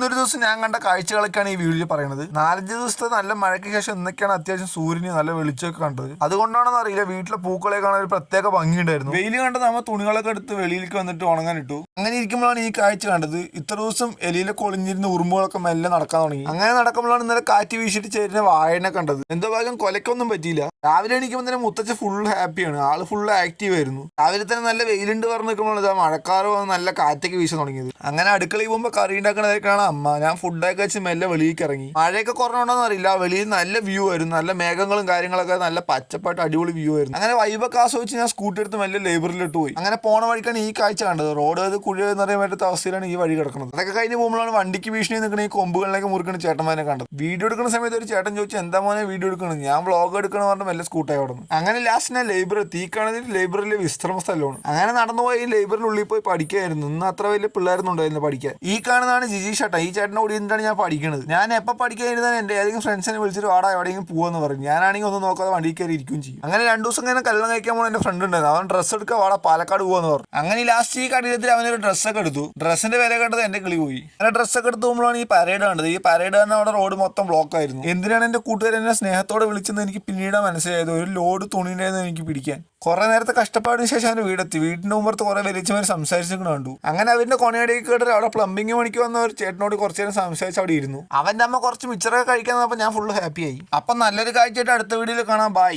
ഇന്നൊരു ദിവസം ഞാൻ കണ്ട കാഴ്ചകളൊക്കെയാണ് ഈ വീഡിയോയിൽ പറയുന്നത്. 4-5 ദിവസത്തെ നല്ല മഴയ്ക്ക് ശേഷം ഇന്നൊക്കെയാണ് അത്യാവശ്യം സൂര്യന് നല്ല വെളിച്ചമൊക്കെ കണ്ടത്. അതുകൊണ്ടാണെന്ന് അറിയില്ല, വീട്ടിലെ പൂക്കളെ കാണാൻ ഒരു പ്രത്യേക ഭംഗിയുണ്ടായിരുന്നു. വെയിൽ കണ്ട് നമ്മൾ തുണികളൊക്കെ എടുത്ത് വെളിയിലേക്ക് വന്നിട്ട് ഉണങ്ങാനിട്ടു. അങ്ങനെ ഇരിക്കുമ്പോഴാണ് ഈ കാഴ്ച കണ്ടത്. ഇത്ര ദിവസം എലിയിലൊക്കെ ഒളിഞ്ഞിരുന്ന ഉറുമ്പുകളൊക്കെ മെല്ലെ നടക്കാൻ തുടങ്ങി. അങ്ങനെ നടക്കുമ്പോഴാണ് ഇന്നലെ കാറ്റ് വീശിട്ട് ചേരുന്ന വാഴനെ കണ്ടത്. എന്തോ ഭാഗ്യം കൊലക്കൊന്നും പറ്റിയില്ല. രാവിലെ എണീക്കുമ്പോൾ തന്നെ മുത്തച്ഛ ഫുൾ ഹാപ്പിയാണ്, ആള് ഫുൾ ആക്റ്റീവ് ആയിരുന്നു. രാവിലെ തന്നെ നല്ല വെയിലുണ്ട് പറഞ്ഞു നിൽക്കുമ്പോൾ മഴക്കാറ് നല്ല കാറ്റൊക്കെ വീശാൻ തുടങ്ങിയത്. അങ്ങനെ അടുക്കളയിൽ പോകുമ്പോൾ കറി ഉണ്ടാക്കണതൊക്കെയാണ് അമ്മ. ഞാൻ ഫുഡൊക്കെ വെച്ച് മെല്ലെ വെളിയിലേക്ക് ഇറങ്ങി. മഴയൊക്കെ കുറഞ്ഞോണ്ടെന്ന് അറിയില്ല, വെളിയിൽ നല്ല വ്യൂ ആയിരുന്നു. നല്ല മേഘങ്ങളും കാര്യങ്ങളൊക്കെ നല്ല പച്ചപ്പായിട്ട് അടിപൊളി വ്യൂ ആയിരുന്നു. അങ്ങനെ വൈബൊക്കെ ആസ്വദിച്ച് ഞാൻ സ്കൂട്ടി എടുത്ത് മെല്ലെ ലൈബ്രറിയിലോട്ട് പോയി. അങ്ങനെ പോണ വഴിക്കാണ് ഈ കാഴ്ച കണ്ടത്. റോഡ് കുഴി എന്നറിയാൻ പറ്റാത്ത അവസ്ഥയിലാണ് ഈ വഴി കിടക്കുന്നത്. അതൊക്കെ കഴിഞ്ഞ് പോകുമ്പോഴാണ് വണ്ടിക്ക് ഭീഷണി നിൽക്കുന്ന ഈ കൊമ്പുകളിലേക്ക് മുറിക്കുന്ന ചേട്ടന്മാരെ കണ്ടത്. വീഡിയോ എടുക്കുന്ന സമയത്ത് ഒരു ചേട്ടൻ ചോദിച്ചു, എന്താ മോനെ വീഡിയോ എടുക്കണം? ഞാൻ വ്ളോഗ് എടുക്കണം പറഞ്ഞ മെല്ലെ സ്കൂട്ടായി ഓടുന്നു. അങ്ങനെ ലാസ്റ്റ് ഞാൻ ലൈബ്രറി തീക്കാണെങ്കിൽ ലൈബ്രറിയിലെ വിശ്രമ സ്ഥലമാണ്. അങ്ങനെ നടന്നു പോയി ലൈബ്രറിയുടെ ഉള്ളിൽ പോയി പഠിക്കായിരുന്നു. ഇന്ന് അത്ര വലിയ പിള്ളേരൊന്നും ഉണ്ടായിരുന്നു പഠിക്കാൻ. ഈ കാണുന്നതാണ് ജിജി ചേട്ടൻ. ഈ ചേട്ടൻ്റെ കൂടി ഇരുന്നിട്ടാണ് ഞാൻ പഠിക്കുന്നത്. ഞാൻ എപ്പോൾ പഠിക്കാതിരുന്നാൽ എൻ്റെ ഏതെങ്കിലും ഫ്രണ്ട്സിനെ വിളിച്ചിട്ട് വാടാ എവിടെയെങ്കിലും പോകാന്ന് പറയും. ഞാനാണെങ്കിൽ ഒന്നും നോക്കാതെ വണ്ടി കയറി ഇരിക്കുകയും ചെയ്യും. അങ്ങനെ 2 ദിവസം ഇങ്ങനെ കല്യാണം കഴിക്കാൻ പോകുന്ന എൻ്റെ ഫ്രണ്ട് ഉണ്ടായിരുന്നു. അവൻ ഡ്രസ്സ് എടുക്കുക വാടാ പാലക്കാട് പോകാന്ന് പറഞ്ഞു. അങ്ങനെ ലാസ്റ്റ് ഈ കടയിലത്തിൽ അവനൊരു ഡ്രസ്സൊക്കെ എടുത്തു. ഡ്രസ്സിന്റെ വില കണ്ടത് എൻ്റെ കിളി പോയി. അങ്ങനെ ഡ്രസ്സൊക്കെ എടുത്ത് പോകുമ്പോഴാണ് ഈ പരേഡ് കണ്ടത്. ഈ പരേഡ് തന്നെ അവിടെ റോഡ് മൊത്തം ബ്ലോക്ക് ആയിരുന്നു. എന്തിനാണ് എൻ്റെ കൂട്ടുകാരൻ എന്നെ സ്നേഹത്തോടെ വിളിച്ചെന്ന് എനിക്ക് പിന്നീട് മനസ്സിലായത്. ഒരു ലോഡ് തുണിയുണ്ടായിരുന്നു എനിക്ക് പിടിക്കാൻ. കുറെ നേരത്തെ കഷ്ടപ്പാടിന് ശേഷം അവന് വീടെത്തി. വീടിന്റെ മുമ്പത്ത് കുറെ വലിച്ചവർ സംസാരിച്ചിട്ട് കണ്ടു. അങ്ങനെ അവന്റെ കൊണയടിയൊക്കെ കേട്ടിട്ട് അവിടെ പ്ലംബിംഗ് പണിക്ക് വന്ന ഒരു ചേട്ടനോട് കുറച്ചു നേരം സംസാരിച്ച് അവിടെ ഇരുന്നു. അവന്റെ അമ്മ കുറച്ച് മിച്ചറൊക്കെ കഴിക്കാൻ, ഞാൻ ഫുള്ള് ഹാപ്പിയായി. അപ്പം നല്ലൊരു കാഴ്ചയായിട്ട് അടുത്ത വീഡിയോയിൽ കാണാം. ബൈ.